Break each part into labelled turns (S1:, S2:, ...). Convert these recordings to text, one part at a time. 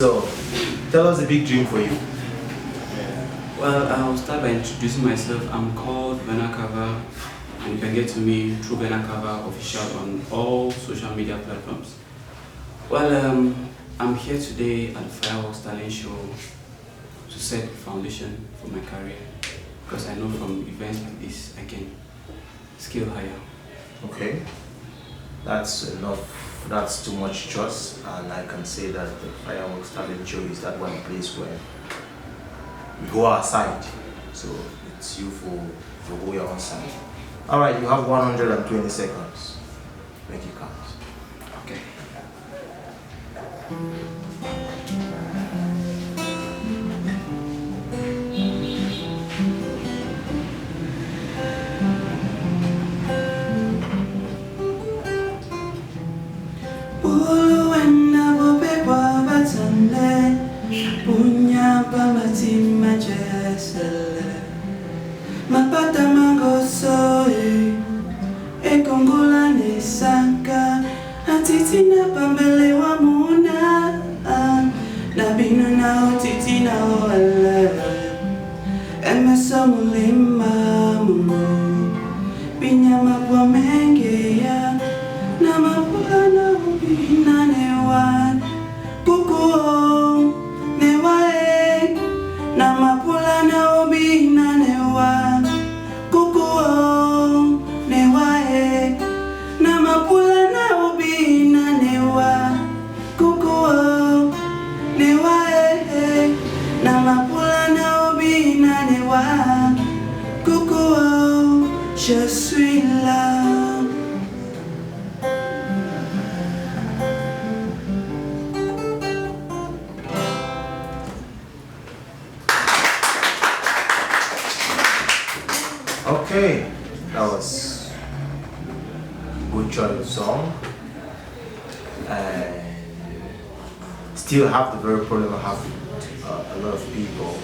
S1: So, tell us a big dream for you.
S2: Well, I'll start by introducing myself. I'm called Verner Cava, and you can get to me through Verner Cava official on all social media platforms. Well, I'm here today at the Fireworks Talent Show to set the foundation for my career, because I know from events like this I can scale higher.
S1: Okay, that's enough. That's too much trust, and I can say that the Fireworks Talent Show is that one place where we go outside. So it's you for go your own side. All right, you have 120 seconds. Make it count.
S2: Okay.
S3: Mapata mangoso kongola ne sanka atiti na pambele wa muna na binu na otiti na oala emeso mulima mumu binyama kwa menge ya na mapula na ubina newa kuku newa na mapula na ubina newa Je suis là.
S1: Okay, that was a good choice of song. And still have the very problem I have with a lot of people.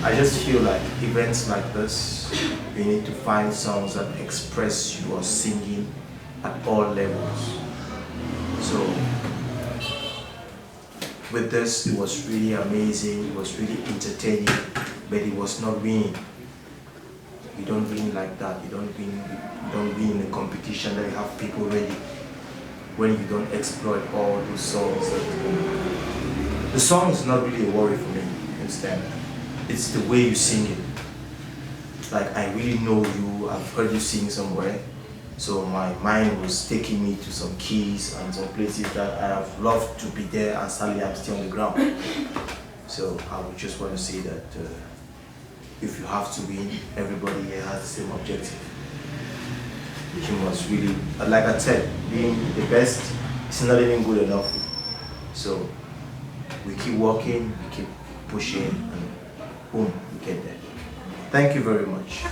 S1: I just feel like events like this, you need to find songs that express your singing at all levels. So with this, it was really amazing, it was really entertaining, but it was not winning. You don't win like that. You don't win in a competition that you have people ready when you don't exploit all those songs. The song is not really a worry for me, you understand? It's the way you sing it. Like, I really know you, I've heard you sing somewhere, so my mind was taking me to some keys and some places that I have loved to be there, and sadly I'm still on the ground. So I would just want to say that if you have to win, everybody here has the same objective. You must really, like I said, being the best is not even good enough. So we keep working, we keep pushing, and boom, we get there. Thank you very much.